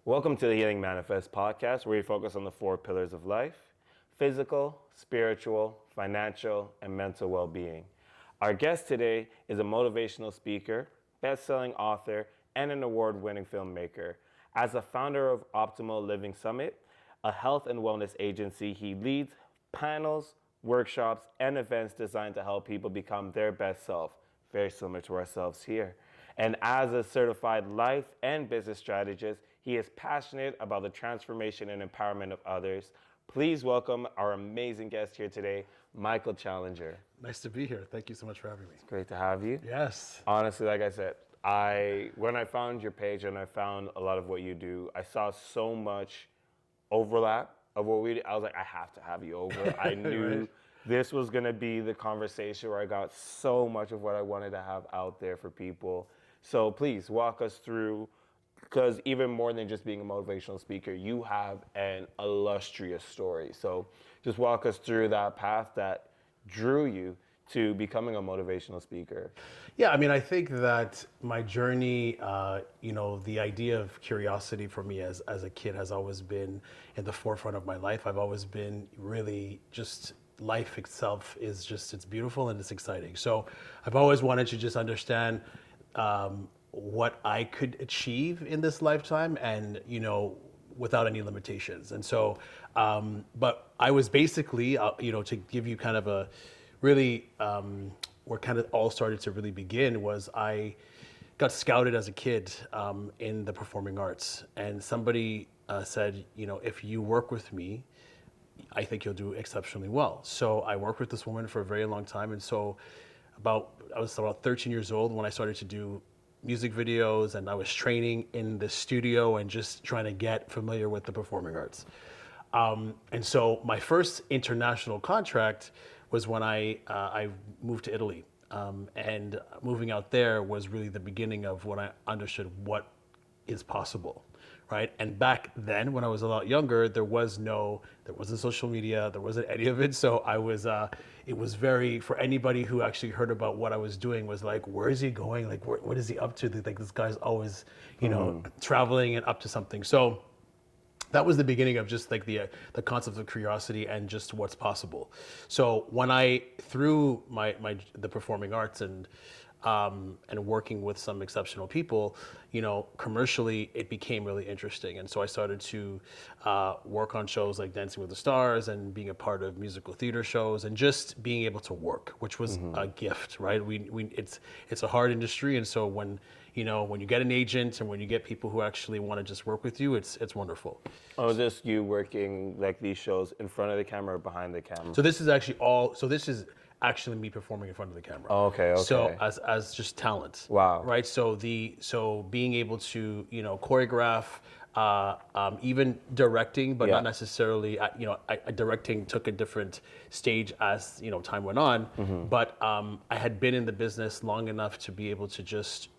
Welcome to the Healing Manifest podcast, where we focus on the four pillars of life: physical, spiritual, financial, and mental well-being. Our guest today is a motivational speaker, best-selling author, and an award-winning filmmaker. As a founder of Optimal Living Summit, a health and wellness agency, he leads panels, workshops, and events designed to help people become their best self, very similar to ourselves here. And as a certified life and business strategist, he is passionate about the transformation and empowerment of others. Please welcome our amazing guest here today, Michael Challenger. Nice to be here. Thank you so much for having me. It's great to have you. Yes. Honestly, like I said, when I found your page and I found a lot of what you do, I saw so much overlap of what we do. I was like, I have to have you over. I knew this was going to be the conversation where I got so much of what I wanted to have out there for people. So please walk us through, because even more than just being a motivational speaker, you have an illustrious story. So just walk us through that path that drew you to becoming a motivational speaker. Yeah, I mean, I think that my journey, the idea of curiosity for me as a kid has always been in the forefront of my life. I've always been really just, life itself is just, it's beautiful and it's exciting. So I've always wanted to just understand what I could achieve in this lifetime and, without any limitations. And so, but I was basically, to give you kind of a really, where kind of all started to really begin was I got scouted as a kid in the performing arts. And somebody said, if you work with me, I think you'll do exceptionally well. So I worked with this woman for a very long time. And so I was about 13 years old when I started to do music videos, and I was training in the studio and just trying to get familiar with the performing arts. And so my first international contract was when I moved to Italy. And moving out there was really the beginning of when I understood what is possible, right? And back then, when I was a lot younger, there wasn't social media, there wasn't any of it. So it was very, for anybody who actually heard about what I was doing was like, where is he going? Like, what is he up to? Like, this guy's always, traveling and up to something. So that was the beginning of just like the concept of curiosity and just what's possible. So when through the performing arts and working with some exceptional people, commercially it became really interesting. And so I started to work on shows like Dancing with the Stars and being a part of musical theater shows and just being able to work, which was a gift, right? It's a hard industry. And so when you get an agent and when you get people who actually want to just work with you, it's wonderful. Oh, is this you working like these shows in front of the camera or behind the camera? So this is actually me performing in front of the camera. Oh, okay. So as just talent. Wow. Right. So being able to choreograph, even directing, but not necessarily. Directing took a different stage as time went on. But I had been in the business long enough to be able to just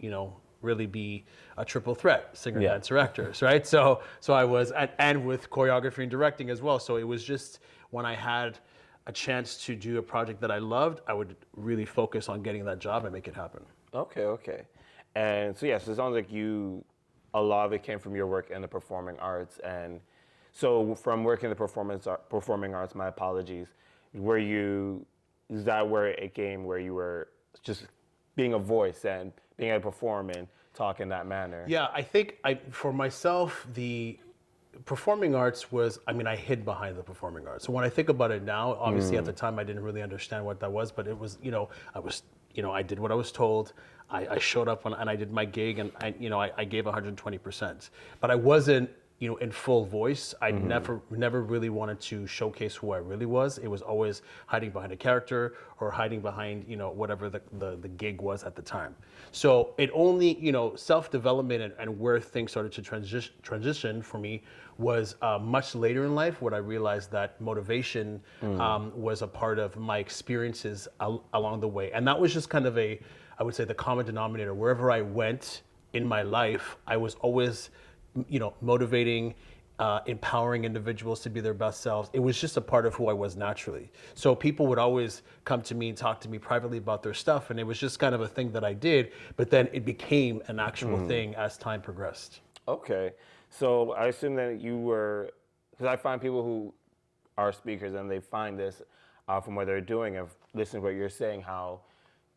really be a triple threat, singer, dancer, actors. Right. So I was and with choreography and directing as well. So it was just when I had a chance to do a project that I loved, I would really focus on getting that job and make it happen. Okay. And so, yes, it sounds like a lot of it came from your work in the performing arts. And so from working in the performing arts, my apologies, is that where it came, where you were just being a voice and being able to perform and talk in that manner? Yeah, I think for myself, the performing arts was, I hid behind the performing arts. So when I think about it now, obviously at the time I didn't really understand what that was, but it was, I did what I was told. I showed up and I did my gig and I gave 120%, but I wasn't, in full voice. I never really wanted to showcase who I really was. It was always hiding behind a character or hiding behind, whatever the gig was at the time. So it only, self-development and where things started to transition for me was much later in life when I realized that motivation was a part of my experiences along the way. And that was just kind of I would say the common denominator. Wherever I went in my life, I was always motivating, empowering individuals to be their best selves. It was just a part of who I was naturally. So people would always come to me and talk to me privately about their stuff, and it was just kind of a thing that I did, but then it became an actual thing as time progressed. Okay. So I assume that you were, because I find people who are speakers and they find this from what they're doing, of listening to what you're saying, how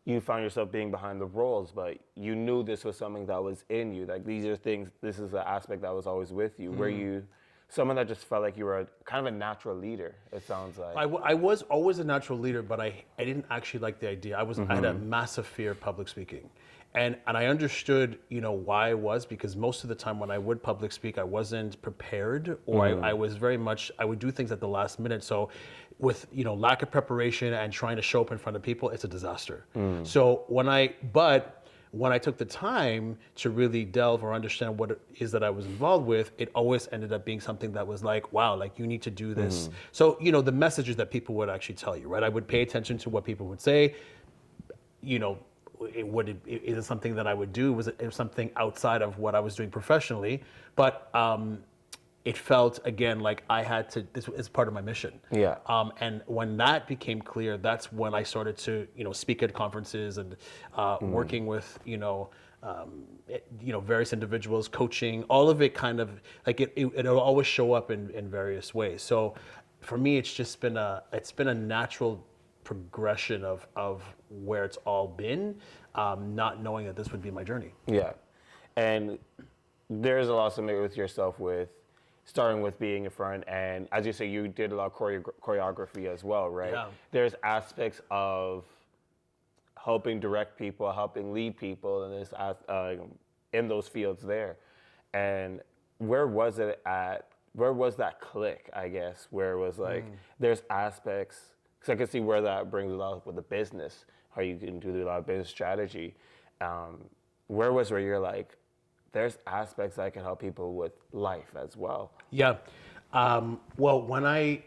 you found yourself being behind the roles, but you knew this was something that was in you. Like these are things, this is an aspect that was always with you. Were you someone that just felt like you were kind of a natural leader, it sounds like? I was always a natural leader, but I didn't actually like the idea. I had a massive fear of public speaking. And I understood, why I was, because most of the time when I would public speak, I wasn't prepared, or I was very much, I would do things at the last minute. So with, lack of preparation and trying to show up in front of people, it's a disaster. So when I took the time to really delve or understand what it is that I was involved with, it always ended up being something that was like, wow, like you need to do this. So, the messages that people would actually tell you, right? I would pay attention to what people would say, is it something that I would do? Was it something outside of what I was doing professionally? But it felt, again, like I had to, this is part of my mission. Yeah. And when that became clear, that's when I started to, speak at conferences and working with, various individuals, coaching, all of it kind of, like it'll always show up in various ways. So for me, it's been a natural progression of where it's all been, not knowing that this would be my journey. Yeah. And there's a lot to make with yourself with starting with being in front, and as you say, you did a lot of choreography as well, right? Yeah. There's aspects of helping direct people, helping lead people in those fields there. And where was it at? Where was that click, I guess, where it was like, there's aspects, because I can see where that brings a lot up with the business, how you can do a lot of business strategy. Where you're like, there's aspects I can help people with life as well. Yeah. Well, when I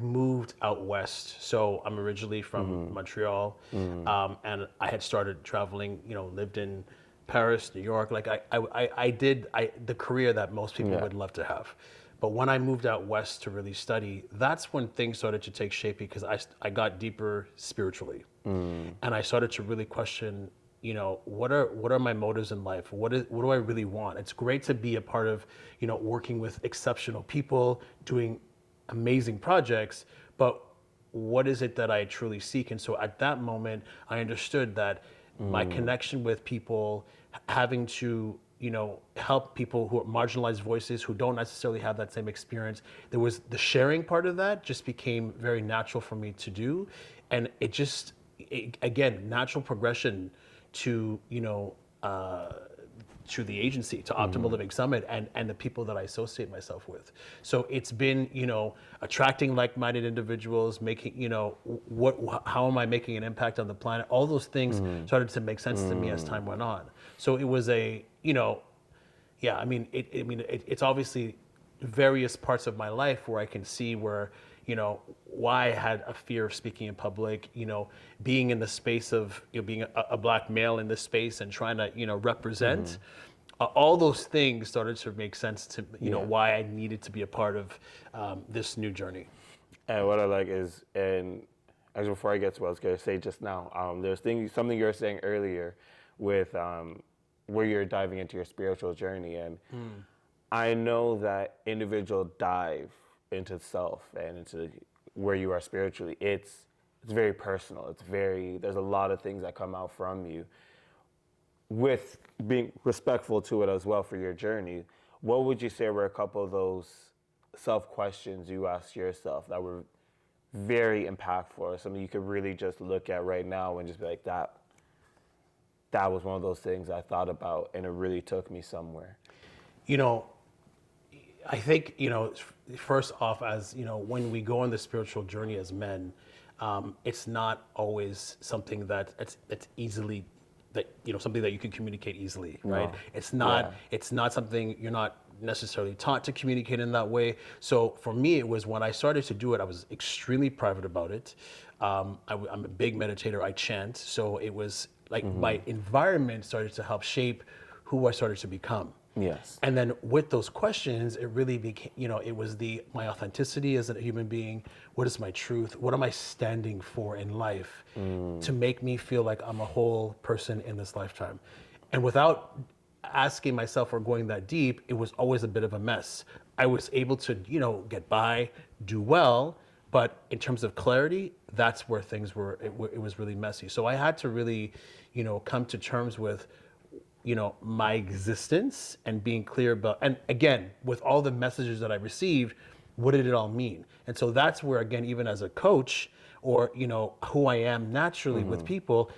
moved out west, so I'm originally from Montreal, and I had started traveling, lived in Paris, New York. Like I did the career that most people would love to have. But when I moved out west to really study, that's when things started to take shape, because I got deeper spiritually. And I started to really question, what are my motives in life? What do I really want? It's great to be a part of, working with exceptional people, doing amazing projects, but what is it that I truly seek? And so at that moment, I understood that my connection with people, having to, help people who are marginalized voices who don't necessarily have that same experience. There was the sharing part of that just became very natural for me to do. And again, natural progression to, to the agency, to Optimal Living Summit, and the people that I associate myself with. So it's been, attracting like-minded individuals, making, how am I making an impact on the planet? All those things started to make sense to me as time went on. So it was it's obviously various parts of my life where I can see where, why I had a fear of speaking in public, being in the space of, being a black male in this space and trying to, represent. All those things started to make sense to, why I needed to be a part of this new journey. And what I like is, and actually before I get to what I was going to say just now, there's something you were saying earlier with where you're diving into your spiritual journey. And I know that individual dive into self and into where you are spiritually, it's very personal. There's a lot of things that come out from you. With being respectful to it as well for your journey, what would you say were a couple of those self-questions you asked yourself that were very impactful, or something you could really just look at right now and just be like, that was one of those things I thought about and it really took me somewhere? I think, first off, as, when we go on the spiritual journey as men, it's not always something that's easily, something that you can communicate easily, right? No. It's not something you're not necessarily taught to communicate in that way. So for me, it was when I started to do it, I was extremely private about it. I'm a big meditator, I chant. So it was like my environment started to help shape who I started to become. Yes. And then with those questions, it really became, it was my authenticity as a human being. What is my truth? What am I standing for in life to make me feel like I'm a whole person in this lifetime? And without asking myself or going that deep, it was always a bit of a mess. I was able to, get by, do well, but in terms of clarity, that's where things were. It was really messy. So I had to really, come to terms with, my existence and being clear about. And again, with all the messages that I received, what did it all mean? And so that's where, again, even as a coach, or who I am naturally with people,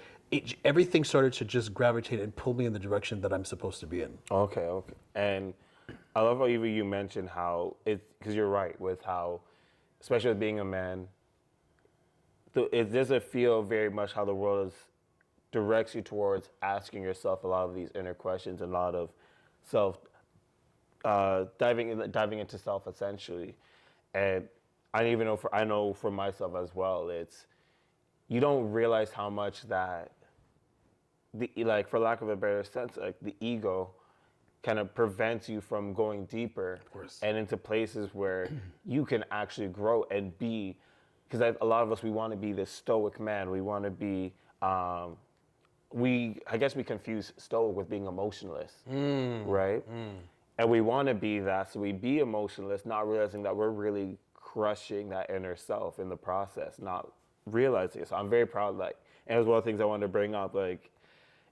everything started to just gravitate and pull me in the direction that I'm supposed to be in. Okay. And I love how even you mentioned how because you're right with how, especially with being a man, it doesn't feel very much how the world directs you towards asking yourself a lot of these inner questions and a lot of self, diving into self essentially. And I know for myself as well, you don't realize how much that for lack of a better sense, like the ego kind of prevents you from going deeper and into places where you can actually grow and be, because a lot of us, we want to be this stoic man. We want to be, I guess we confuse stoic with being emotionless, right? And we want to be that, so we be emotionless, not realizing that we're really crushing that inner self in the process, not realizing it. So I'm very proud, and it was one of the things I wanted to bring up,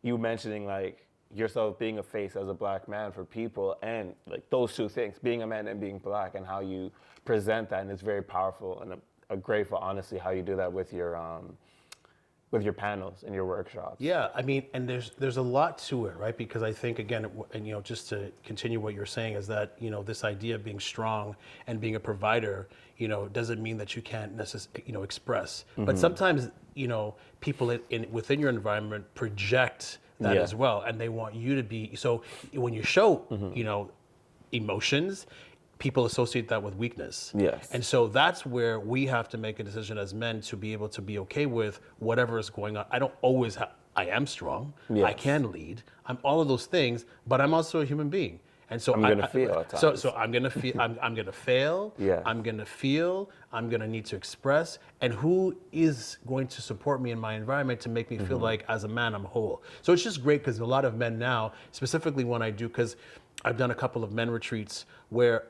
you mentioning yourself being a face as a black man for people, and those two things, being a man and being black, and how you present that, and it's very powerful, and I'm grateful, honestly, how you do that with your panels and your workshops. Yeah, I mean, and there's a lot to it, right? Because I think, again, and just to continue what you're saying, is that this idea of being strong and being a provider, doesn't mean that you can't necessarily express. But sometimes people within your environment project that as well, and they want you to be. So when you show emotions, people associate that with weakness. Yes. And so that's where we have to make a decision as men to be able to be okay with whatever is going on. I don't always I am strong. Yes. I can lead. I'm all of those things, but I'm also a human being. And so I'm gonna feel at times. So I'm gonna feel. I'm gonna fail. Yeah. I'm gonna feel. I'm gonna need to express. And who is going to support me in my environment to make me feel like, as a man, I'm whole? So it's just great, because a lot of men now, specifically when I do, because I've done a couple of men retreats where,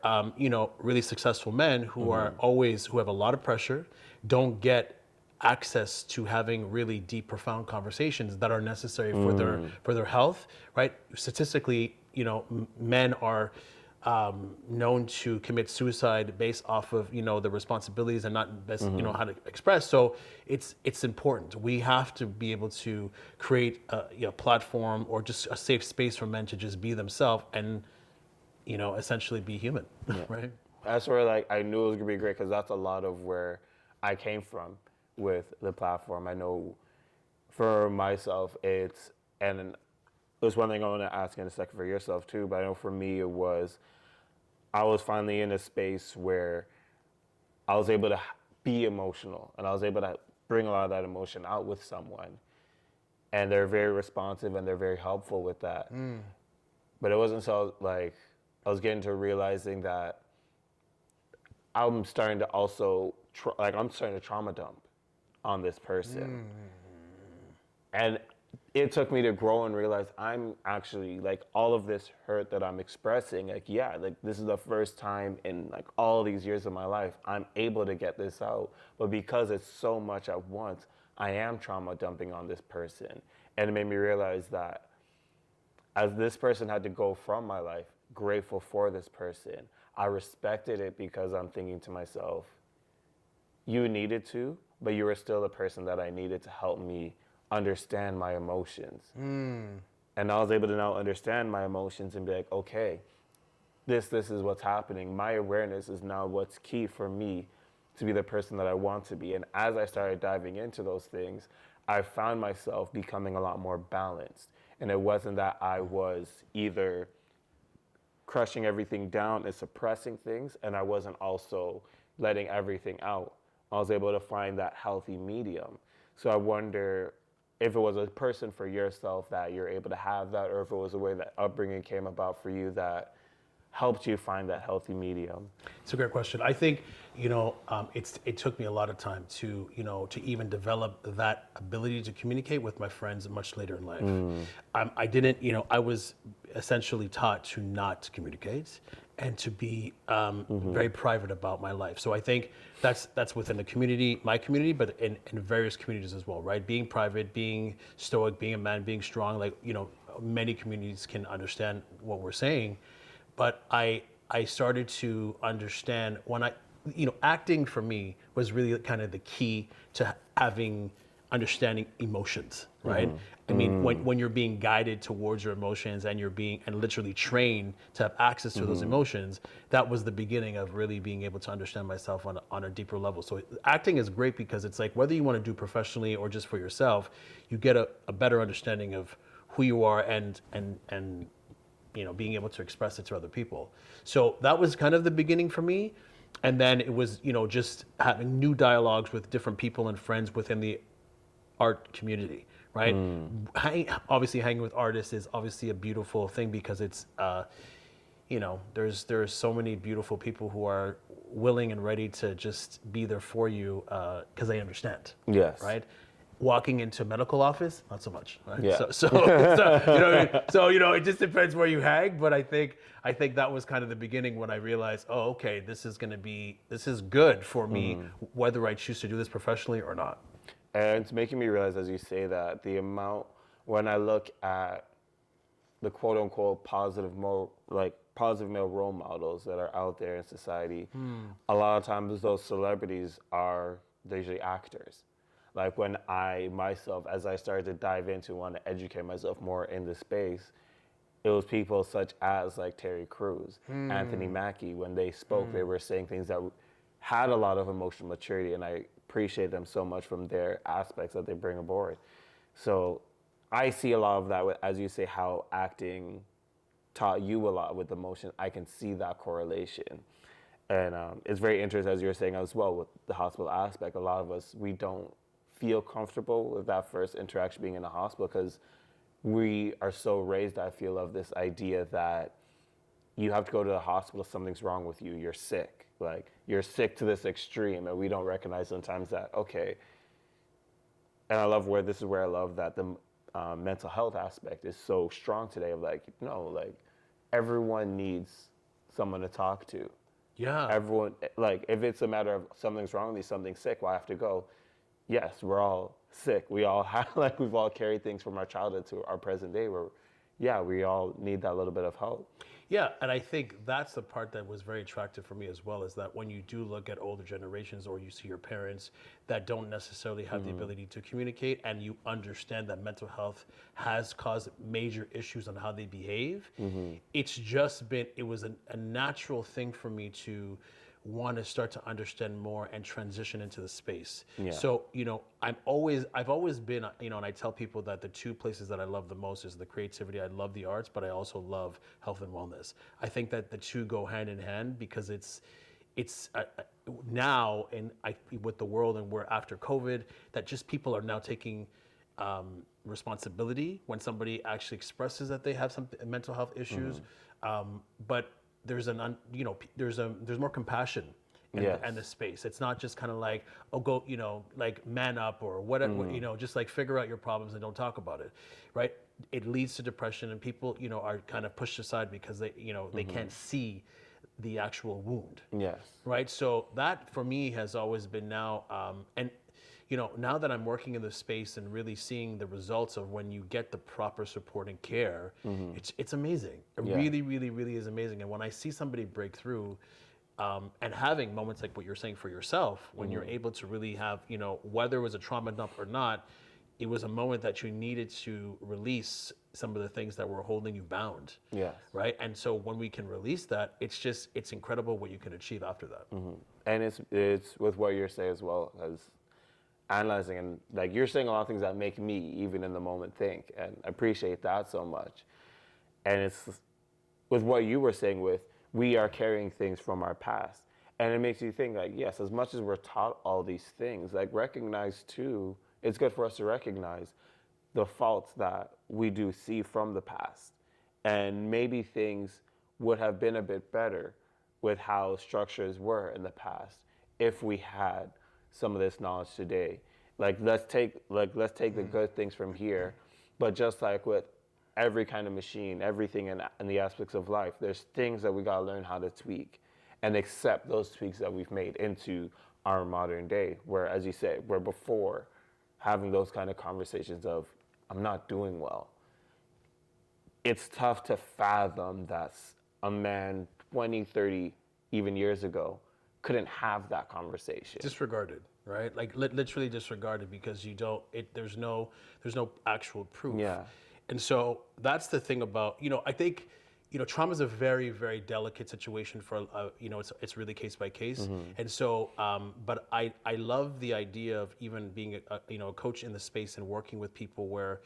really successful men who who have a lot of pressure, don't get access to having really deep, profound conversations that are necessary for their health, right? Statistically, men are known to commit suicide based off of the responsibilities and not best how to express. So it's important. We have to be able to create a platform or just a safe space for men to just be themselves and essentially be human. Yeah. Right. That's where I knew it was gonna be great, because that's a lot of where I came from with the platform. I know for myself there's one thing I want to ask in a second for yourself too, but I know for me I was finally in a space where I was able to be emotional, and I was able to bring a lot of that emotion out with someone, and they're very responsive and they're very helpful with that. But it wasn't so I was getting to realizing that I'm starting to also I'm starting to trauma dump on this person, and it took me to grow and realize I'm actually all of this hurt that I'm expressing. This is the first time in all these years of my life I'm able to get this out. But because it's so much at once, I am trauma dumping on this person, and it made me realize that as this person had to go from my life, grateful for this person, I respected it, because I'm thinking to myself, you needed to, but you were still the person that I needed to help me understand my emotions. And I was able to now understand my emotions and be like, okay, this is what's happening. My awareness is now what's key for me to be the person that I want to be. And as I started diving into those things, I found myself becoming a lot more balanced. And it wasn't that I was either crushing everything down and suppressing things, and I wasn't also letting everything out. I was able to find that healthy medium. So I wonder if it was a person for yourself that you're able to have that, or if it was a way that upbringing came about for you that helped you find that healthy medium? It's a great question. I think, it took me a lot of time to, to even develop that ability to communicate with my friends much later in life. I didn't, I was essentially taught to not communicate and to be very private about my life. So I think that's within the community, my community, but in various communities as well, right? Being private, being stoic, being a man, being strong, like, many communities can understand what we're saying. But I started to understand when acting for me was really kind of the key to understanding emotions, right? I mean, when you're being guided towards your emotions and you're being and literally trained to have access to those emotions, that was the beginning of really being able to understand myself on a deeper level. So acting is great because it's like whether you want to do professionally or just for yourself, you get a better understanding of who you are and being able to express it to other people. So that was kind of the beginning for me. And then it was, just having new dialogues with different people and friends within the art community, right? Obviously hanging with artists is obviously a beautiful thing because it's, there's so many beautiful people who are willing and ready to just be there for you because they understand. Yes. Right? Walking into a medical office, not so much. Right? Yeah. So you know what I mean? So it just depends where you hang. But I think that was kind of the beginning when I realized, oh, okay, this is good for me, whether I choose to do this professionally or not. And it's making me realize, as you say that, the amount when I look at the quote unquote positive male role models that are out there in society, a lot of times those celebrities they're usually actors. Like when I myself, as I started to dive into want to educate myself more in this space, it was people such as like Terry Crews, Anthony Mackie. When they spoke, they were saying things that had a lot of emotional maturity, and I appreciate them so much from their aspects that they bring aboard. So I see a lot of that, as you say, how acting taught you a lot with emotion. I can see that correlation. And it's very interesting, as you're saying as well, with the hospital aspect. A lot of us, we don't feel comfortable with that first interaction being in a hospital because we are so raised, I feel, of this idea that you have to go to the hospital if something's wrong with you, you're sick. Like, you're sick to this extreme, and we don't recognize sometimes that, okay. And I love where I love that the mental health aspect is so strong today of like, everyone needs someone to talk to. Yeah. Everyone, like, if it's a matter of something's wrong with me, something's sick, well, I have to go. Yes, we're all sick. We all have, we've all carried things from our childhood to our present day where, we all need that little bit of help. Yeah, and I think that's the part that was very attractive for me as well, is that when you do look at older generations or you see your parents that don't necessarily have the ability to communicate, and you understand that mental health has caused major issues on how they behave, it was a natural thing for me to want to start to understand more and transition into the space. Yeah. So, I've always been, and I tell people that the two places that I love the most is the creativity. I love the arts, but I also love health and wellness. I think that the two go hand in hand because it's now with the world and we're after COVID, that just people are now taking responsibility when somebody actually expresses that they have some mental health issues. But there's there's more compassion in the space. It's not just kind of like, oh, go, like man up or whatever, just like figure out your problems and don't talk about it, right? It leads to depression, and people, are kind of pushed aside because they, they can't see the actual wound. Yes. Right. So that for me has always been now, and now that I'm working in the space and really seeing the results of when you get the proper support and care, it's amazing. It really, really, really is amazing. And when I see somebody break through and having moments like what you're saying for yourself, when you're able to really have, whether it was a trauma dump or not, it was a moment that you needed to release some of the things that were holding you bound. Yes. Right. And so when we can release that, it's incredible what you can achieve after that. And it's with what you're saying as well as analyzing, and like you're saying a lot of things that make me even in the moment think, and I appreciate that so much. And it's with what you were saying with, we are carrying things from our past, and it makes you think like, yes, as much as we're taught all these things, like recognize too, it's good for us to recognize the faults that we do see from the past, and maybe things would have been a bit better with how structures were in the past if we had some of this knowledge today. Like let's take the good things from here, but just like with every kind of machine, everything in the aspects of life, there's things that we gotta learn how to tweak and accept those tweaks that we've made into our modern day, where, as you said, where before having those kind of conversations of, I'm not doing well, it's tough to fathom that a man 20, 30, even years ago couldn't have that conversation. Disregarded, right? Like literally disregarded, because you don't. There's no actual proof. Yeah. And so that's the thing about, I think, trauma is a very, very delicate situation for, it's really case by case. And so, but I love the idea of even being a coach in the space and working with people where,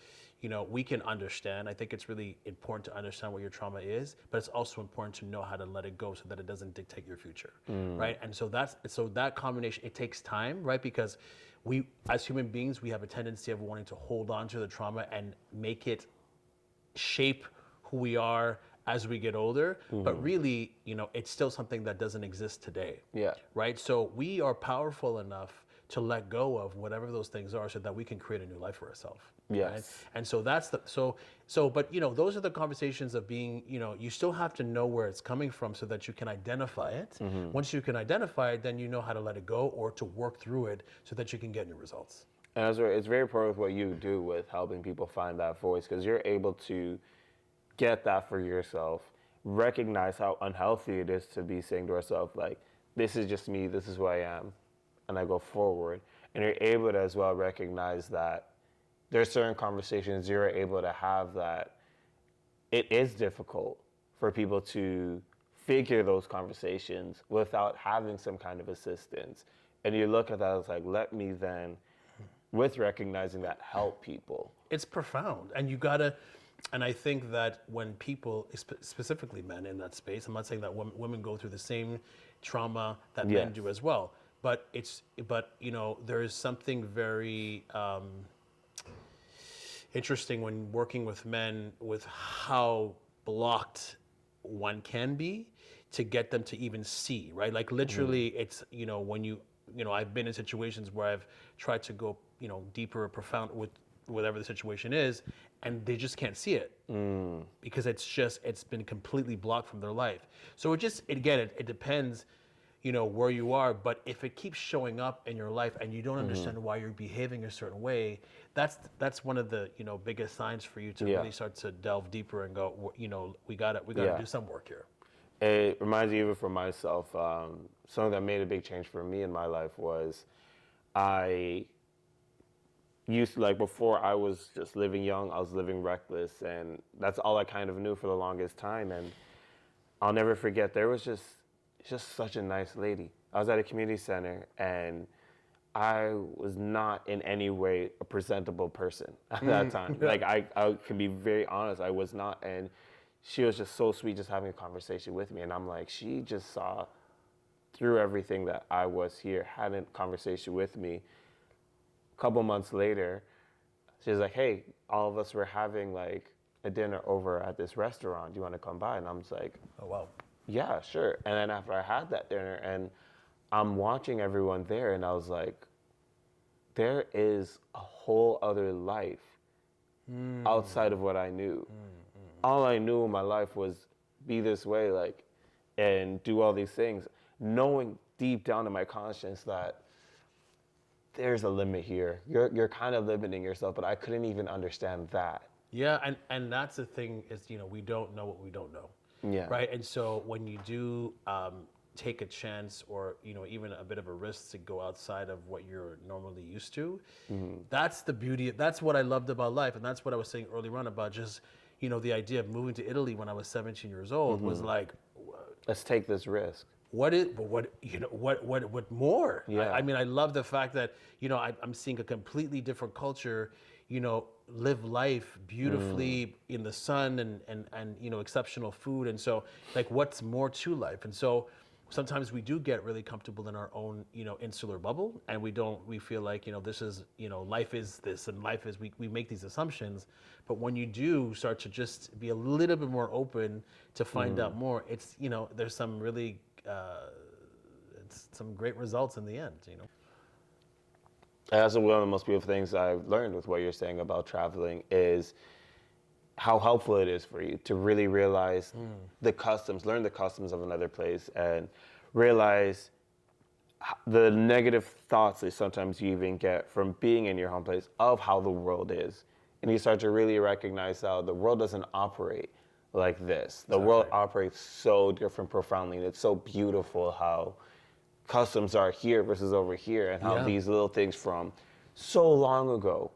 we can understand. I think it's really important to understand what your trauma is, but it's also important to know how to let it go so that it doesn't dictate your future, right? And so that combination, it takes time, right? Because we, as human beings, we have a tendency of wanting to hold on to the trauma and make it shape who we are as we get older, but really, it's still something that doesn't exist today. Yeah. Right? So we are powerful enough to let go of whatever those things are so that we can create a new life for ourselves. Yes. Right? And so that's but those are the conversations of being, you still have to know where it's coming from so that you can identify it. Once you can identify it, then you know how to let it go or to work through it so that you can get new results. And it's very important with what you do with helping people find that voice, because you're able to get that for yourself, recognize how unhealthy it is to be saying to ourselves, like, this is just me, this is who I am, and I go forward. And you're able to as well recognize that there's certain conversations you're able to have that it is difficult for people to figure those conversations without having some kind of assistance. And you look at that as like, let me then, with recognizing that, help people. It's profound. And and I think that when people, specifically men in that space, I'm not saying that women go through the same trauma that men do as well, but there is something very interesting when working with men with how blocked one can be to get them to even see, right? Like literally it's, when I've been in situations where I've tried to go, deeper or profound with whatever the situation is, and they just can't see it because it's been completely blocked from their life. So it depends, where you are, but if it keeps showing up in your life and you don't understand why you're behaving a certain way, that's one of the, biggest signs for you to really start to delve deeper and go, we gotta do some work here. It reminds me, even for myself, something that made a big change for me in my life was I used to, before I was just living young, I was living reckless, and that's all I kind of knew for the longest time. And I'll never forget, there was just such a nice lady. I was at a community center, and I was not in any way a presentable person at that time. Like, I can be very honest, I was not. And she was just so sweet, just having a conversation with me. And I'm like, she just saw through everything that I was here, had a conversation with me. A couple months later, she was like, hey, all of us were having a dinner over at this restaurant. Do you want to come by? And I'm just like, oh, wow. Yeah, sure. And then after I had that dinner, and I'm watching everyone there, and I was like, there is a whole other life outside of what I knew. All I knew in my life was be this way, and do all these things, knowing deep down in my conscience that there's a limit here. You're kind of limiting yourself, but I couldn't even understand that. Yeah, and that's the thing is, we don't know what we don't know. Yeah. Right. And so when you do take a chance or, even a bit of a risk to go outside of what you're normally used to, that's the beauty. That's what I loved about life. And that's what I was saying earlier on about just, the idea of moving to Italy when I was 17 years old was like, let's take this risk. What more? Yeah. I mean, I love the fact that, I'm seeing a completely different culture, live life beautifully in the sun and exceptional food. And so what's more to life? And so sometimes we do get really comfortable in our own, insular bubble, and we feel like, this is, life is this, and life is, we make these assumptions. But when you do start to just be a little bit more open to find out more, it's, there's some really, it's some great results in the end. That's one of the most beautiful things I've learned with what you're saying about traveling is how helpful it is for you to really realize learn the customs of another place, and realize the negative thoughts that sometimes you even get from being in your home place of how the world is. And you start to really recognize how the world doesn't operate like this. The world operates so different profoundly, and it's so beautiful how customs are here versus over here, and how these little things from so long ago,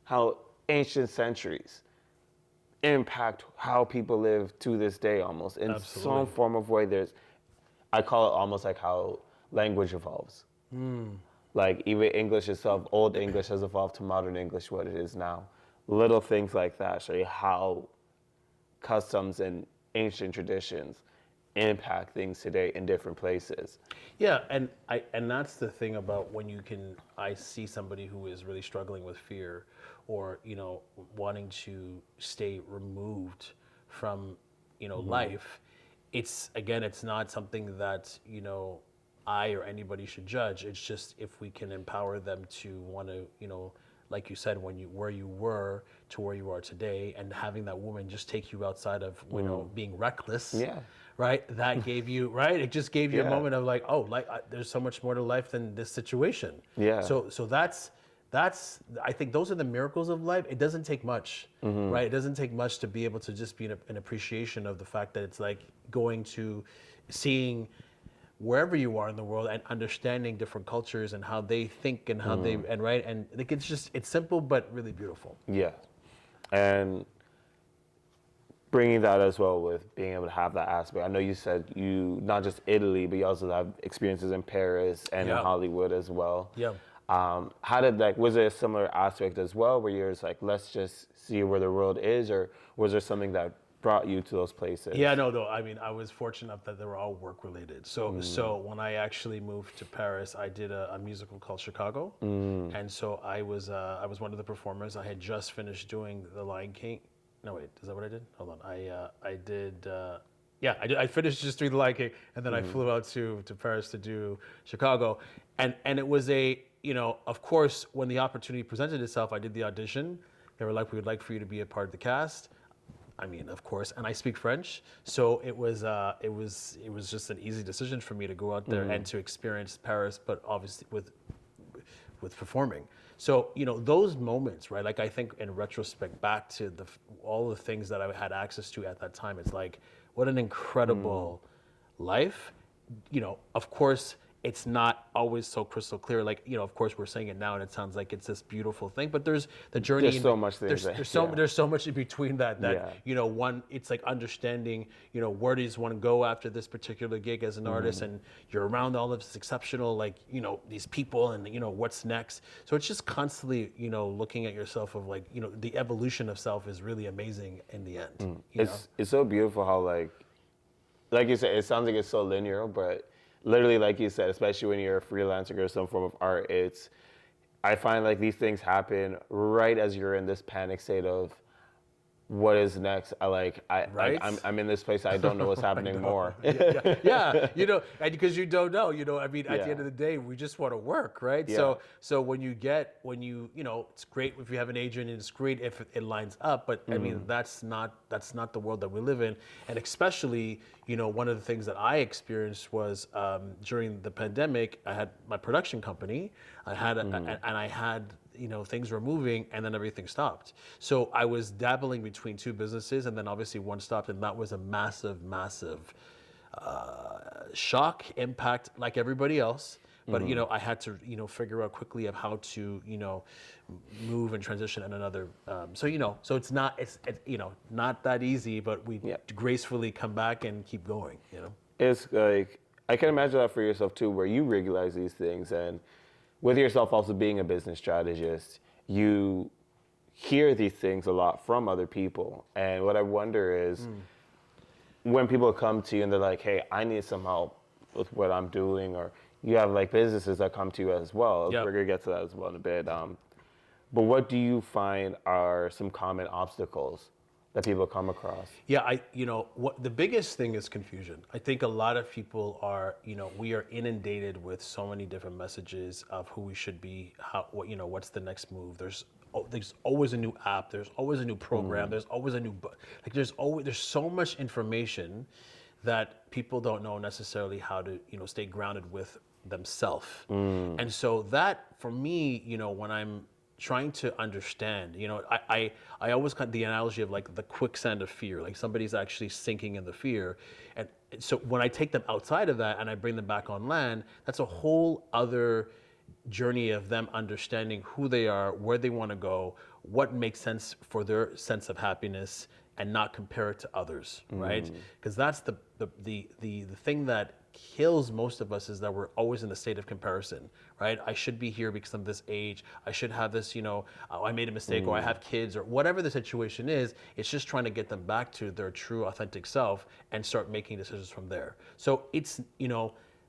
how ancient centuries impact how people live to this day almost in some form of way. I call it almost like how language evolves. Like even English itself, old English has evolved to modern English, what it is now. Little things like that show you how customs and ancient traditions impact things today in different places. Yeah, and that's the thing about when I see somebody who is really struggling with fear, or wanting to stay removed from life. It's not something that I or anybody should judge. It's just if we can empower them to want to like you said, where you were to where you are today, and having that woman just take you outside of being reckless. Yeah. Right, that gave you It just gave you a moment of like, oh, there's so much more to life than this situation. Yeah. So that's I think those are the miracles of life. It doesn't take much, right? It doesn't take much to be able to just be an appreciation of the fact that it's like going to seeing wherever you are in the world and understanding different cultures and how they think and how they and like it's simple but really beautiful. Yeah, and bringing that as well with being able to have that aspect. I know you said you not just Italy, but you also have experiences in Paris and in Hollywood as well. Yeah. How did was there a similar aspect as well where you're just like, let's just see where the world is, or was there something that brought you to those places? Yeah, no. I mean, I was fortunate that they were all work related. So when I actually moved to Paris, I did a musical called Chicago, and so I was one of the performers. I had just finished doing The Lion King. No, wait, is that what I did? Hold on. I did. I finished just doing The Lion King, and then I flew out to Paris to do Chicago, and it was of course, when the opportunity presented itself, I did the audition. They were like, we would like for you to be a part of the cast. I mean, of course, and I speak French, so it was just an easy decision for me to go out there and to experience Paris, but obviously with performing. So those moments, right? Like I think in retrospect, back to all the things that I had access to at that time, it's like what an incredible life. Of course, it's not always so crystal clear. Like, of course we're saying it now and it sounds like it's this beautiful thing, but there's the journey. There's so much things. There's so much in between that one, it's like understanding, where does one go after this particular gig as an artist, and you're around all of this exceptional, like, these people, and what's next. So it's just constantly, looking at yourself of like, the evolution of self is really amazing in the end. It's so beautiful how like you said, it sounds like it's so linear, but literally, like you said, especially when you're a freelancer or some form of art, I find like these things happen right as you're in this panic state of what is next. I'm in this place, I don't know what's happening more. Yeah, and because you don't know, I mean, at the end of the day, we just want to work, right? Yeah. So when you it's great if you have an agent, and it's great if it lines up, but I mean, that's not the world that we live in. And especially, one of the things that I experienced was during the pandemic, I had my production company, I had things were moving, and then everything stopped. So I was dabbling between two businesses, and then obviously one stopped, and that was a massive shock, impact, like everybody else. But I had to figure out quickly of how to move and transition in another. So it's not that easy, but we gracefully come back and keep going. It's like I can imagine that for yourself too, where you realize these things, and with yourself also being a business strategist, you hear these things a lot from other people. And what I wonder is when people come to you and they're like, hey, I need some help with what I'm doing, or you have like businesses that come to you as well. Yep. We're gonna get to that as well in a bit. But what do you find are some common obstacles that people come across? Yeah, what the biggest thing is confusion. I think a lot of people are, we are inundated with so many different messages of who we should be, what's the next move. There's always a new app. There's always a new program. There's always a new there's so much information that people don't know necessarily how to stay grounded with themselves. And so that for me, when I'm trying to understand, I always got the analogy of like the quicksand of fear, like somebody's actually sinking in the fear. And so when I take them outside of that and I bring them back on land, that's a whole other journey of them understanding who they are, where they want to go, what makes sense for their sense of happiness, and not compare it to others, right? Because that's the thing that kills most of us, is that we're always in a state of comparison, right? I should be here because I'm this age. I should have this, I made a mistake, or I have kids, or whatever the situation is. It's just trying to get them back to their true, authentic self and start making decisions from there. So it's,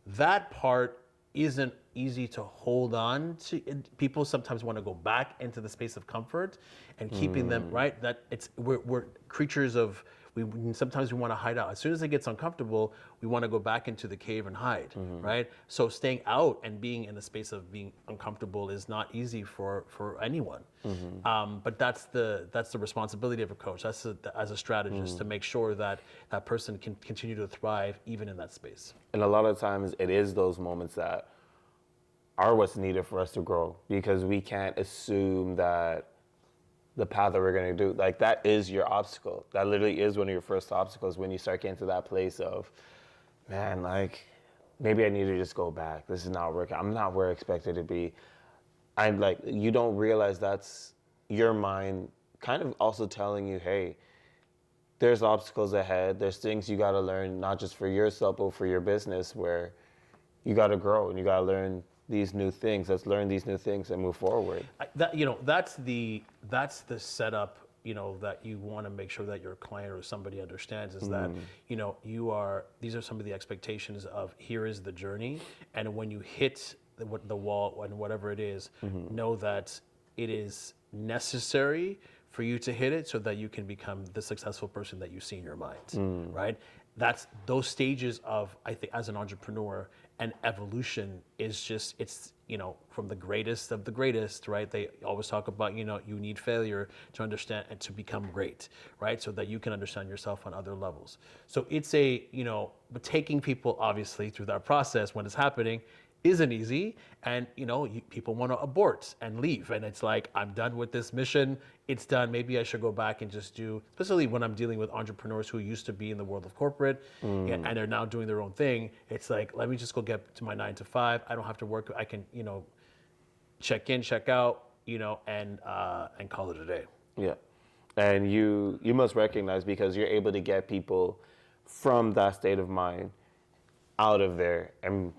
that part isn't easy to hold on to. People sometimes want to go back into the space of comfort and keeping them, right? That we're creatures of, sometimes we want to hide out. As soon as it gets uncomfortable, we want to go back into the cave and hide, right? So staying out and being in the space of being uncomfortable is not easy for anyone. But that's the responsibility of a coach. That's as a strategist, to make sure that that person can continue to thrive even in that space. And a lot of times it is those moments that are what's needed for us to grow, because we can't assume that the path that we're going to do, like that is your obstacle. That literally is one of your first obstacles, when you start getting to that place of, man, like maybe I need to just go back. This is not working. I'm not where I expected to be. And like, you don't realize that's your mind kind of also telling you, hey, there's obstacles ahead. There's things you got to learn, not just for yourself, but for your business, where you got to grow and you got to learn these new things. Let's learn these new things and move forward. That's the setup, that you want to make sure that your client or somebody understands, is that, these are some of the expectations of, here is the journey. And when you hit the wall and whatever it is, know that it is necessary for you to hit it so that you can become the successful person that you see in your mind, right? That's those stages of, I think, as an entrepreneur, and evolution is just, it's, from the greatest of the greatest, right? They always talk about, you need failure to understand and to become great, right? So that you can understand yourself on other levels. So it's but taking people obviously through that process when it's happening isn't easy. And, people want to abort and leave. And it's like, I'm done with this mission. It's done. Maybe I should go back and just do, especially when I'm dealing with entrepreneurs who used to be in the world of corporate and are now doing their own thing. It's like, let me just go get to my 9 to 5. I don't have to work. I can, check in, check out, and call it a day. Yeah. And you must recognize, because you're able to get people from that state of mind out of there. And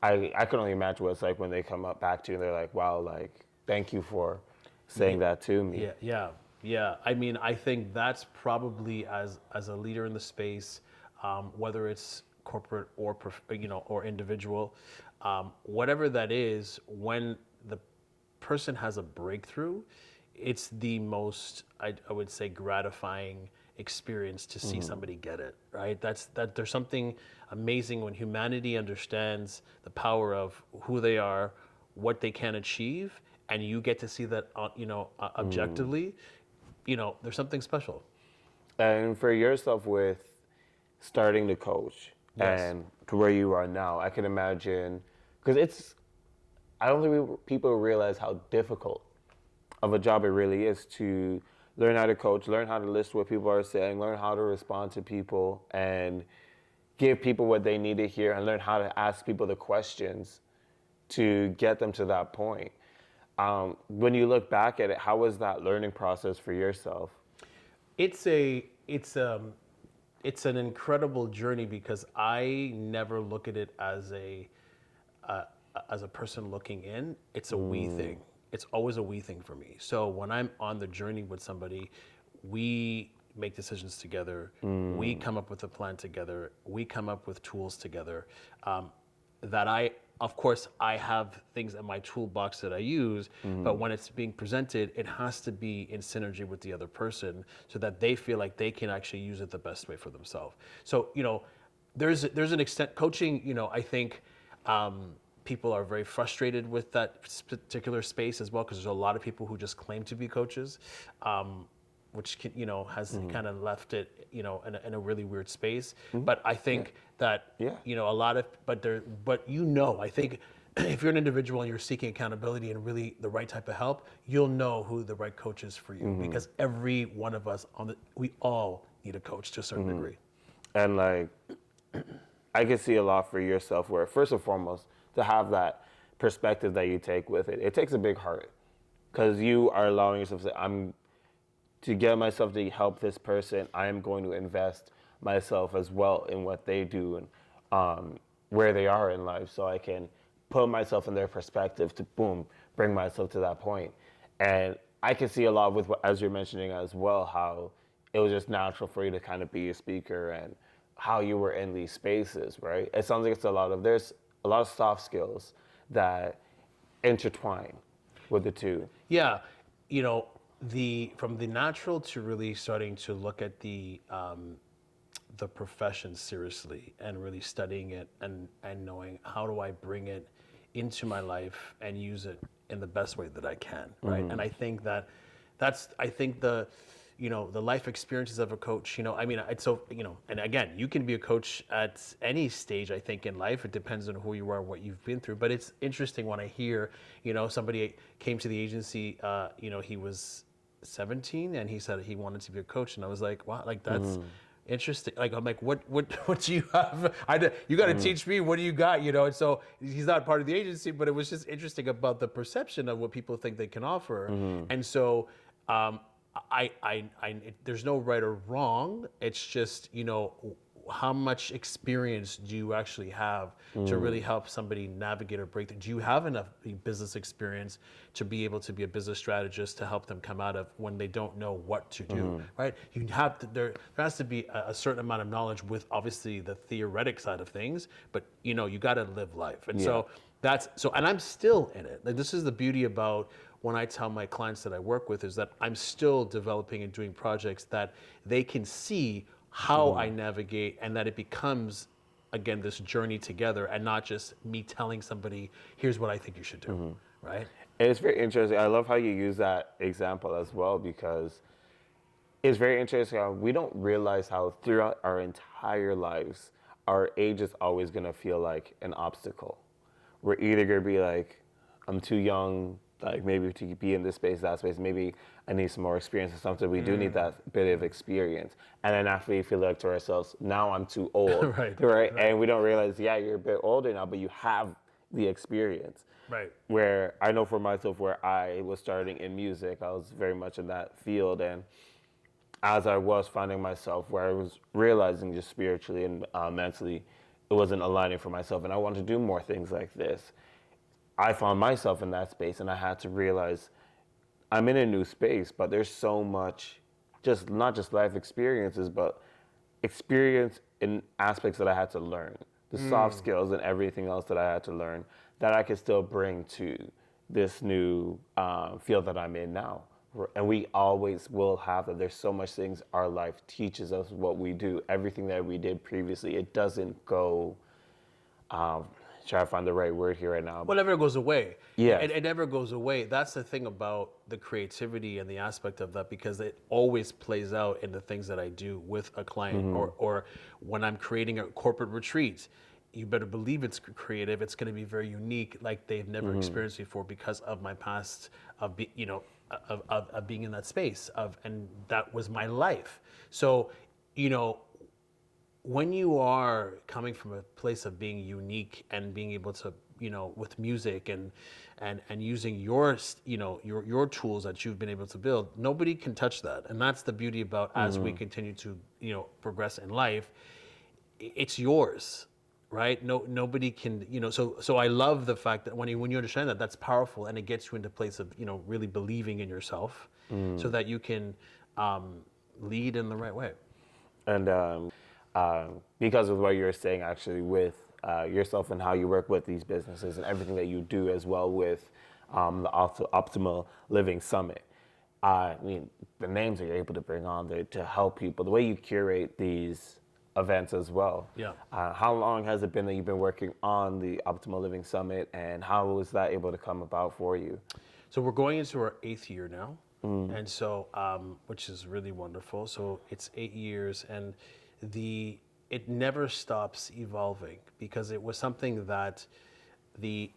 I can only imagine what it's like when they come up back to you and they're like, wow, like, thank you for saying that to me. Yeah. I mean, I think that's probably, as a leader in the space, whether it's corporate or or individual, whatever that is, when the person has a breakthrough, it's the most, I would say, gratifying experience to see somebody get it, right? That there's something amazing when humanity understands the power of who they are, what they can achieve, and you get to see that, objectively. There's something special. And for yourself, with starting to coach, Yes. and to where you are now, I can imagine, because I don't think people realize how difficult of a job it really is to learn how to coach, learn how to listen to what people are saying, learn how to respond to people, and give people what they need to hear, and learn how to ask people the questions to get them to that point. When you look back at it, how was that learning process for yourself? It's an incredible journey, because I never look at it as a person looking in. It's a we thing. It's always a we thing for me. So when I'm on the journey with somebody, we make decisions together. We come up with a plan together. We come up with tools together. Of course, I have things in my toolbox that I use, but when it's being presented, it has to be in synergy with the other person so that they feel like they can actually use it the best way for themselves. So, there's an extent, coaching, I think people are very frustrated with that particular space as well, because there's a lot of people who just claim to be coaches. Which can, has kind of left it, in a really weird space. But I think that, a lot of, I think if you're an individual and you're seeking accountability and really the right type of help, you'll know who the right coach is for you, because every one of us we all need a coach to a certain degree. And like, I can see a lot for yourself where, first and foremost, to have that perspective that you take with it, it takes a big heart, because you are allowing yourself to say, to get myself to help this person, I am going to invest myself as well in what they do and where they are in life, so I can put myself in their perspective to bring myself to that point. And I can see a lot with what, as you're mentioning as well, how it was just natural for you to kind of be a speaker and how you were in these spaces, right? It sounds like there's a lot of soft skills that intertwine with the two. Yeah, from the natural to really starting to look at the profession seriously and really studying it and knowing how do I bring it into my life and use it in the best way that I can, right? And I think that's the life experiences of a coach, and again, you can be a coach at any stage, I think, in life. It depends on who you are, what you've been through. But it's interesting when I hear, somebody came to the agency, he was 17 and he said he wanted to be a coach, and I was like, wow, like that's interesting. Like, I'm like, what do you have? You got to teach me, what do you got? And so he's not part of the agency, but it was just interesting about the perception of what people think they can offer. And so there's no right or wrong. It's just, how much experience do you actually have to really help somebody navigate or break through? Do you have enough business experience to be able to be a business strategist to help them come out of when they don't know what to do, right? You have to, there has to be a certain amount of knowledge with obviously the theoretic side of things, but you got to live life. And so and I'm still in it. Like, this is the beauty about when I tell my clients that I work with, is that I'm still developing and doing projects that they can see how I navigate, and that it becomes, again, this journey together and not just me telling somebody, here's what I think you should do, right? And it's very interesting. I love how you use that example as well, because it's very interesting how we don't realize how throughout our entire lives, our age is always going to feel like an obstacle. We're either going to be like, I'm too young, like maybe to be in this space, that space, maybe I need some more experience or something. We do need that bit of experience. And then after we feel like to ourselves, now I'm too old, right? And we don't realize, you're a bit older now, but you have the experience. Right. Where I know for myself, where I was starting in music, I was very much in that field. And as I was finding myself where I was realizing just spiritually and mentally, it wasn't aligning for myself. And I wanted to do more things like this. I found myself in that space, and I had to realize I'm in a new space, but there's so much, just not just life experiences, but experience in aspects that I had to learn, the soft skills and everything else that I had to learn that I could still bring to this new field that I'm in now. And we always will have that. There's so much things our life teaches us what we do. Everything that we did previously, it doesn't go, try to find the right word here right now. Well, it never goes away. Yeah. It never goes away. That's the thing about the creativity and the aspect of that, because it always plays out in the things that I do with a client or when I'm creating a corporate retreat. You better believe it's creative. It's going to be very unique, like they've never experienced before, because of my past of being in that space and that was my life. So, when you are coming from a place of being unique and being able to, with music and using your tools that you've been able to build, nobody can touch that. And that's the beauty about as we continue to, progress in life, it's yours, right? Nobody can, so I love the fact that when you understand that, that's powerful, and it gets you into a place of, really believing in yourself so that you can, lead in the right way. And because of what you were saying, actually, with yourself and how you work with these businesses and everything that you do as well with the Optimal Living Summit, I mean, the names that you're able to bring on there to help people, the way you curate these events as well. Yeah. How long has it been that you've been working on the Optimal Living Summit, and how was that able to come about for you? So we're going into our 8th year now, and so which is really wonderful. So it's 8 years, and it never stops evolving, because it was something that the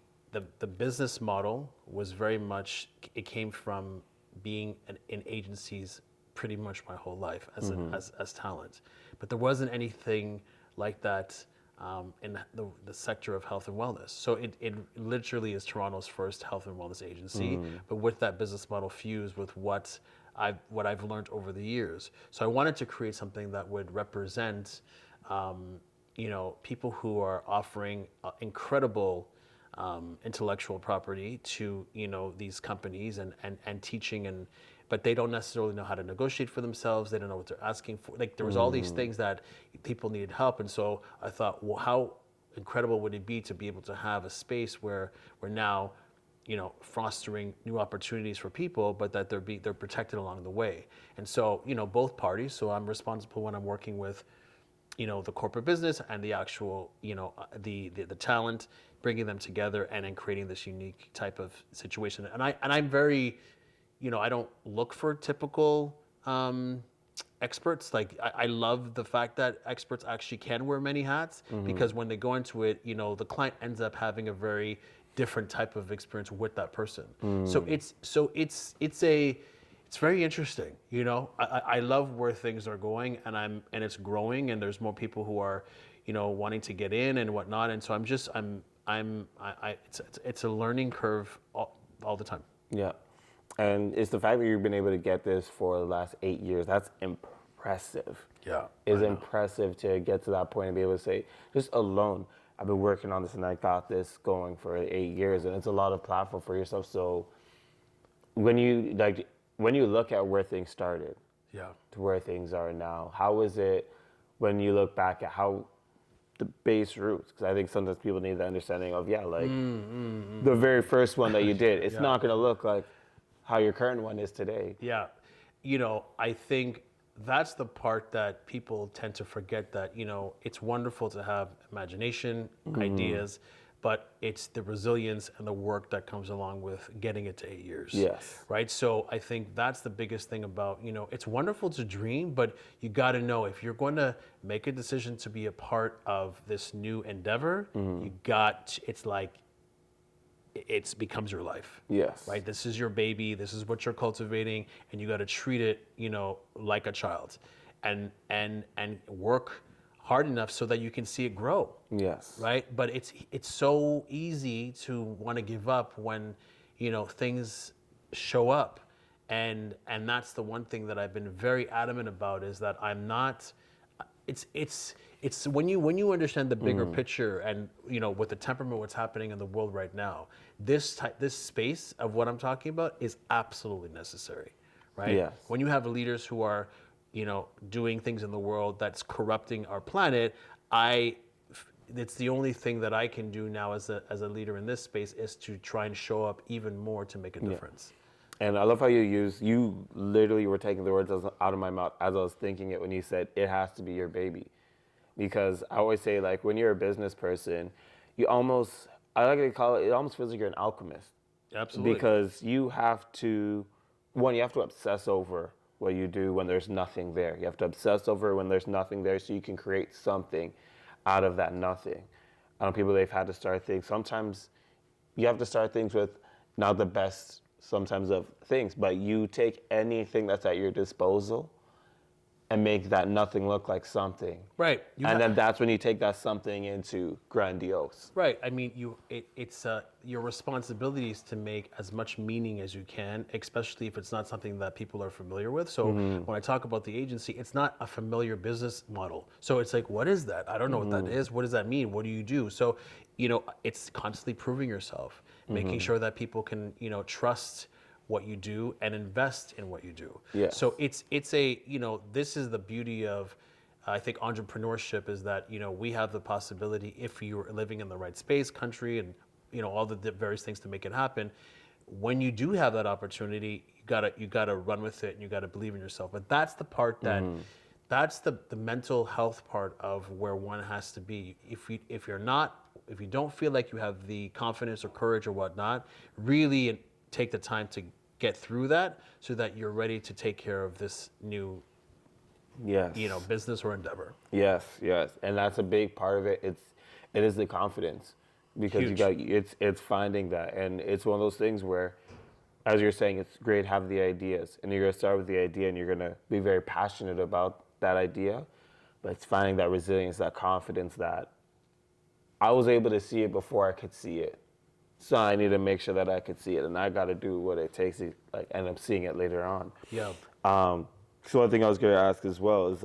business model was very much, it came from being in agencies pretty much my whole life as talent, but there wasn't anything like that in the sector of health and wellness. So it literally is Toronto's first health and wellness agency, but with that business model fused with what I've learned over the years. So I wanted to create something that would represent, people who are offering incredible intellectual property to these companies and teaching, but they don't necessarily know how to negotiate for themselves. They don't know what they're asking for. Like, there was all these things that people needed help, and so I thought, well, how incredible would it be to be able to have a space where we're now, fostering new opportunities for people, but that they're protected along the way. And so, both parties. So I'm responsible when I'm working with, the corporate business and the actual, the talent, bringing them together and then creating this unique type of situation. And I'm very, I don't look for typical experts. Like, I love the fact that experts actually can wear many hats, because when they go into it, the client ends up having a very different type of experience with that person. So it's very interesting. I love where things are going, and it's growing, and there's more people who are, wanting to get in and whatnot. And so it's a learning curve all the time. Yeah. And it's the fact that you've been able to get this for the last 8 years. That's impressive. Yeah. It's impressive to get to that point and be able to say, just alone, I've been working on this and I got this going for 8 years, and it's a lot of platform for yourself. So when you look at where things started, to where things are now, how is it when you look back at how the base roots? Because I think sometimes people need the understanding of, the very first one that you did, it's not going to look like how your current one is today. Yeah. I think that's the part that people tend to forget, that, it's wonderful to have imagination, ideas, but it's the resilience and the work that comes along with getting it to 8 years. Yes. Right? So I think that's the biggest thing about, it's wonderful to dream, but you got to know, if you're going to make a decision to be a part of this new endeavor, it's like, it becomes your life. Yes. Right? This is your baby. This is what you're cultivating, and you got to treat it, like a child, and work hard enough so that you can see it grow. Yes. Right? But it's so easy to want to give up when, things show up, and that's the one thing that I've been very adamant about, is that I'm not. It's when you understand the bigger picture, and with the temperament, what's happening in the world right now, this space of what I'm talking about is absolutely necessary, right? Yes. When you have leaders who are, doing things in the world that's corrupting our planet, it's the only thing that I can do now as a leader in this space, is to try and show up even more to make a difference. And I love how you literally were taking the words out of my mouth as I was thinking it, when you said it has to be your baby. Because I always say, like, when you're a business person, I like to call it almost feels like you're an alchemist. Absolutely. Because you have to obsess over what you do when there's nothing there. You have to obsess over when there's nothing there, so you can create something out of that nothing. I know people, they've had to start things. Sometimes you have to start things with not the best sometimes of things, but you take anything that's at your disposal and make that nothing look like something. Right. Then that's when you take that something into grandiose. Right. I mean, it's your responsibility is to make as much meaning as you can, especially if it's not something that people are familiar with. So when I talk about the agency, it's not a familiar business model. So it's like, what is that? I don't know what that is. What does that mean? What do you do? So, it's constantly proving yourself, making sure that people can, trust what you do and invest in what you do. Yes. So it's a, this is the beauty of, I think, entrepreneurship, is that, we have the possibility, if you're living in the right space, country, and, all the various things to make it happen. When you do have that opportunity, you gotta run with it, and you gotta believe in yourself. But that's the part that, that's the mental health part of where one has to be. If you don't feel like you have the confidence or courage or whatnot, really take the time to get through that, so that you're ready to take care of this new, Yes. business or endeavor. Yes, yes, and that's a big part of it. It is the confidence, because Huge. it's finding that, and it's one of those things where, as you're saying, it's great to have the ideas, and you're gonna start with the idea, and you're gonna be very passionate about that idea, but it's finding that resilience, that confidence, that I was able to see it before I could see it, so I need to make sure that I could see it, and I got to do what it takes to end up seeing it later on. Yeah. So one thing I was going to ask as well is,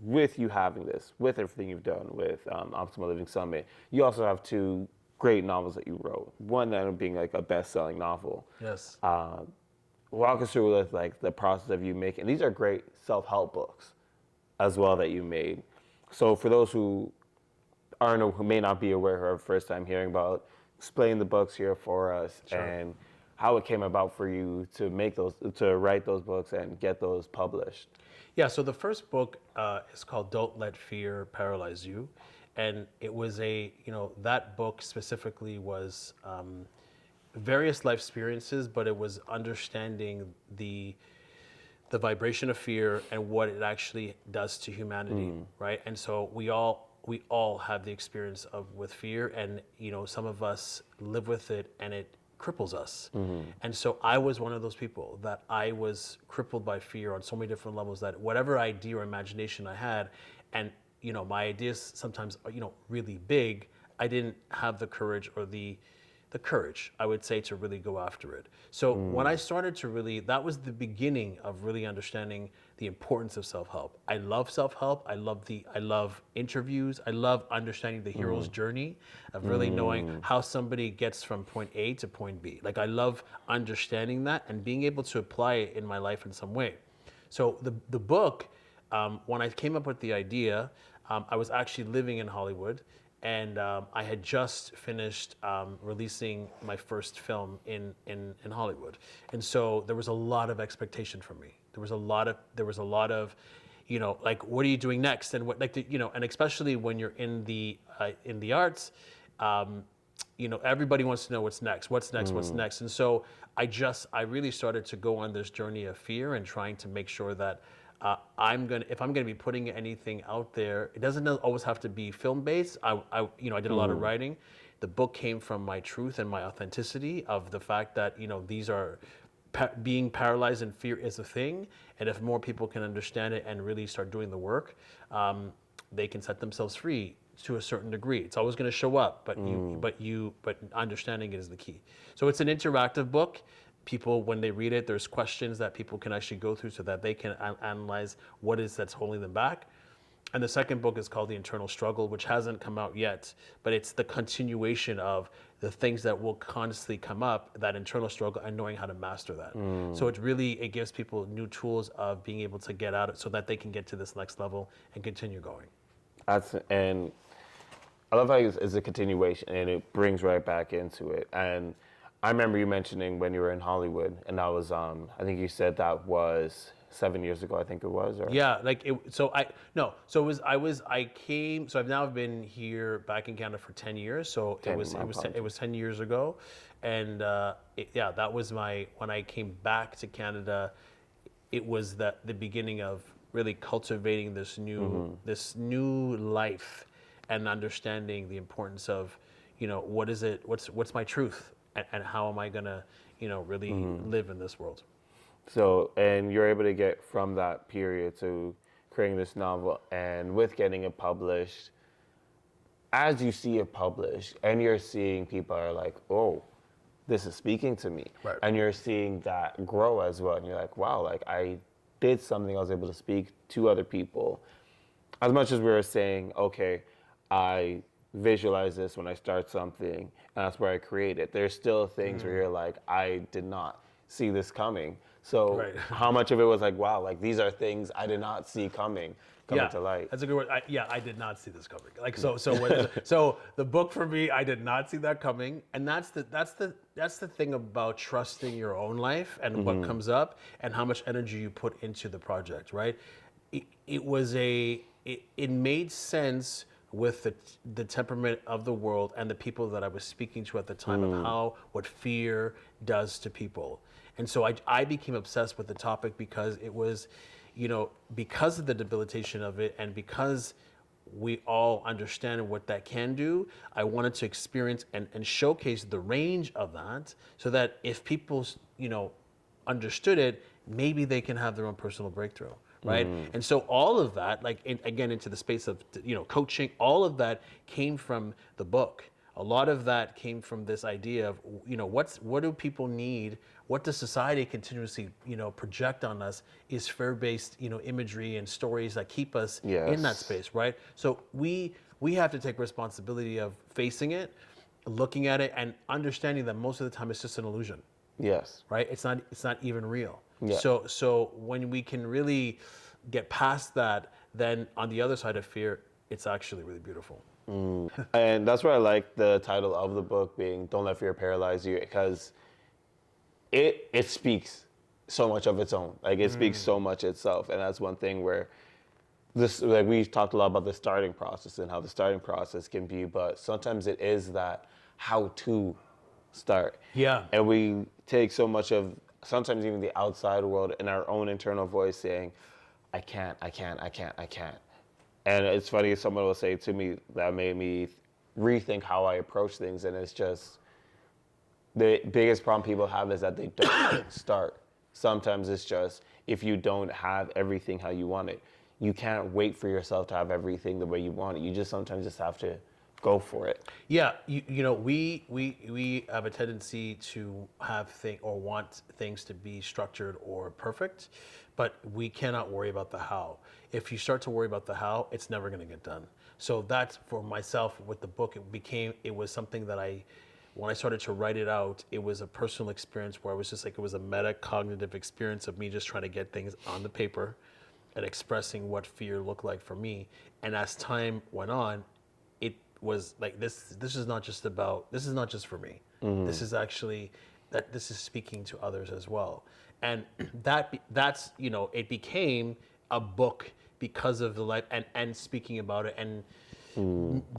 with you having this, with everything you've done with Optimal Living Summit, you also have 2 great novels that you wrote. One that ended up being like a best-selling novel. Yes. Walk us through with the process of you making. These are great self-help books as well that you made. So for those who may not be aware, or first time hearing about, explain the books here for us. Sure. And how it came about for you to write those books and get those published. Yeah, so the first book is called Don't Let Fear Paralyze You. And it was that book specifically was various life experiences, but it was understanding the vibration of fear and what it actually does to humanity, right? And so we all have the experience with fear, and some of us live with it, and it cripples us. And so I was one of those people that I was crippled by fear on so many different levels, that whatever idea or imagination I had, and my ideas sometimes are really big, I didn't have the courage or the courage, I would say, to really go after it. So when I started to that was the beginning of really understanding the importance of self-help. I love self-help. I love interviews. I love understanding the hero's journey of really knowing how somebody gets from point A to point B. Like, I love understanding that and being able to apply it in my life in some way. So the book, when I came up with the idea, I was actually living in Hollywood, and I had just finished releasing my first film in Hollywood, and so there was a lot of expectation from me. There was a lot of, like, what are you doing next, and what, and especially when you're in the arts, everybody wants to know what's next, and so I really started to go on this journey of fear and trying to make sure that. If I'm gonna be putting anything out there, it doesn't always have to be film based. I did a lot of writing. The book came from my truth and my authenticity of the fact that these are being paralyzed and fear is a thing, and if more people can understand it and really start doing the work, they can set themselves free to a certain degree. It's always going to show up, but understanding it is the key. So it's an interactive book. People, when they read it, there's questions that people can actually go through so that they can analyze what is that's holding them back. And the second book is called The Internal Struggle, which hasn't come out yet, but it's the continuation of the things that will constantly come up, that internal struggle, and knowing how to master that. So it gives people new tools of being able to get out so that they can get to this next level and continue going. And I love how it's a continuation, and it brings right back into it. And I remember you mentioning when you were in Hollywood, and that was, I think you said that was 7 years ago, I think it was. Or? Yeah, I came, so I've now been here back in Canada for 10 years. So it was 10 years ago. And that was when I came back to Canada, it was the beginning of really cultivating this new life and understanding the importance of, what's my truth? And how am I gonna, really live in this world? So, and you're able to get from that period to creating this novel, and with getting it published, as you see it published, and you're seeing people are like, oh, this is speaking to me. Right. And you're seeing that grow as well. And you're like, wow, like I did something, I was able to speak to other people. As much as we were saying, okay, I visualize this when I start something, and that's where I create it. There's still things where you're like, I did not see this coming. So Right. how much of it was like, wow, like these are things I did not see coming to light. That's a good word. I did not see this coming. Like so the book for me, I did not see that coming, and that's the thing about trusting your own life and what comes up and how much energy you put into the project, right? It made sense with the temperament of the world and the people that I was speaking to at the time of what fear does to people. And so I became obsessed with the topic because it was, because of the debilitation of it and because we all understand what that can do, I wanted to experience and showcase the range of that so that if people, understood it, maybe they can have their own personal breakthrough. Right. And so all of that, again, into the space of, coaching, all of that came from the book. A lot of that came from this idea of, what do people need? What does society continuously, project on us is fear-based, imagery and stories that keep us in that space, right? So we have to take responsibility of facing it, looking at it, and understanding that most of the time it's just an illusion. Yes. Right? It's not even real. Yeah. So when we can really get past that, then on the other side of fear, it's actually really beautiful. And that's why I like the title of the book being "Don't Let Fear Paralyze You," because it speaks so much of its own. Like it speaks so much itself, and that's one thing where we talked a lot about the starting process and how the starting process can be, but sometimes it is that how to start. Yeah. And we take so much of sometimes even the outside world and our own internal voice saying, I can't. And it's funny, someone will say to me that made me rethink how I approach things, and it's just the biggest problem people have is that they don't start. Sometimes it's just if you don't have everything how you want it, you can't wait for yourself to have everything the way you want it. You just sometimes just have to go for it. Yeah, we have a tendency to have want things to be structured or perfect, but we cannot worry about the how. If you start to worry about the how, it's never going to get done. So that's for myself with the book. It was something that when I started to write it out, it was a personal experience where I was just like, it was a metacognitive experience of me just trying to get things on the paper and expressing what fear looked like for me. And as time went on, it was like, this is not just for me. This is actually, this is speaking to others as well. And that's, it became a book because of the life and speaking about it and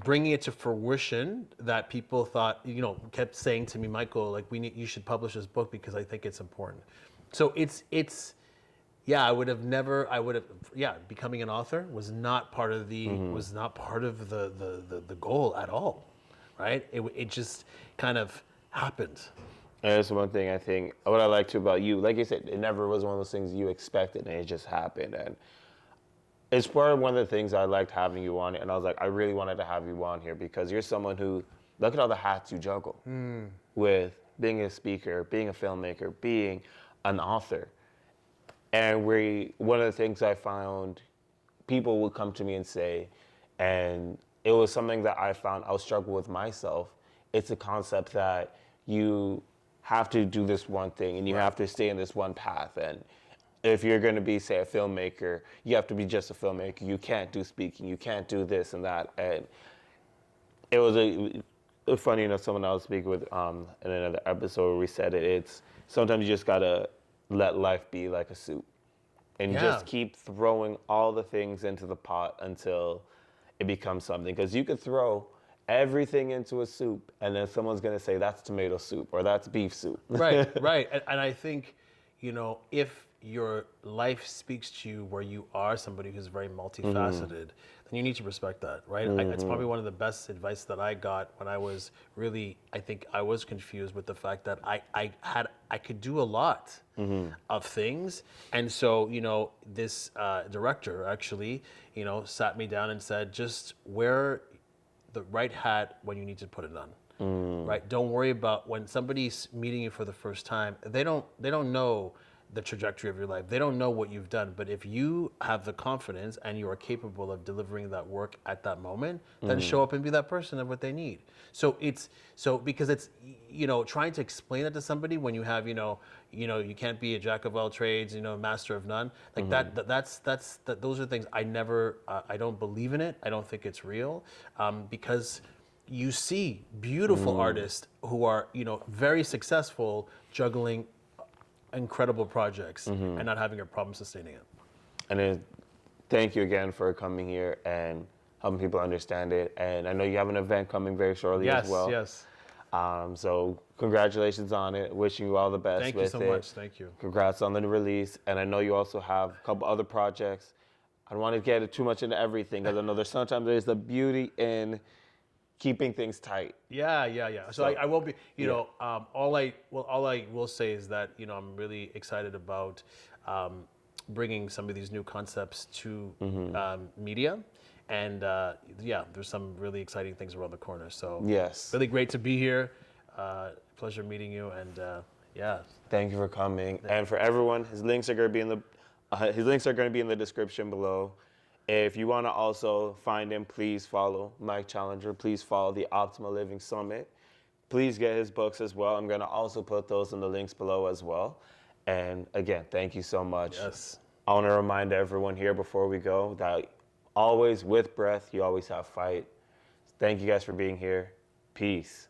bringing it to fruition that people thought, kept saying to me, Michael, like you should publish this book because I think it's important. So becoming an author was not part of the goal at all, right? It just kind of happened. And that's one thing I think, what I like too about you, like you said, it never was one of those things you expected and it just happened. And it's part of one of the things I liked having you on, and I was like, I really wanted to have you on here because you're someone who, look at all the hats you juggle with being a speaker, being a filmmaker, being an author. And one of the things I found, people would come to me and say, and it was something that I found I was struggling with myself. It's a concept that you have to do this one thing and you have to stay in this one path. And if you're going to be, say, a filmmaker, you have to be just a filmmaker. You can't do speaking. You can't do this and that. And it was funny enough, someone I was speaking with in another episode where we said it's sometimes you just got to let life be like a soup. And you just keep throwing all the things into the pot until it becomes something. Because you could throw everything into a soup and then someone's going to say that's tomato soup or that's beef soup. Right. And I think, if your life speaks to you where you are somebody who's very multifaceted, then you need to respect that, right? It's probably one of the best advice that I got when I was really, I think I was confused with the fact that I could do a lot of things. And so, this director actually, sat me down and said, just wear the right hat when you need to put it on, right? Don't worry about when somebody's meeting you for the first time, they don't know the trajectory of your life. They don't know what you've done, but if you have the confidence and you are capable of delivering that work at that moment, then show up and be that person of what they need. So because it's, trying to explain that to somebody when you have, you can't be a jack of all trades, master of none. Like those are things I don't believe in it. I don't think it's real, because you see beautiful artists who are, very successful juggling incredible projects and not having a problem sustaining it. And then thank you again for coming here and helping people understand it. And I know you have an event coming very shortly as well. Yes. So congratulations on it. Wishing you all the best Thank with you so it. much. Thank you. Congrats on the release. And I know you also have a couple other projects. I don't want to get too much into everything because I know sometimes there's the beauty in keeping things tight. Yeah. So I will be, all I will say is that, I'm really excited about bringing some of these new concepts to media. And there's some really exciting things around the corner. So yes, really great to be here. Pleasure meeting you. And thank you for coming. And for everyone, his links are going to be in the description below. If you want to also find him, please follow Mike Challenger. Please follow the Optimal Living Summit. Please get his books as well. I'm going to also put those in the links below as well. And again, thank you so much. Yes. I want to remind everyone here before we go that always with breath, you always have fight. Thank you guys for being here. Peace.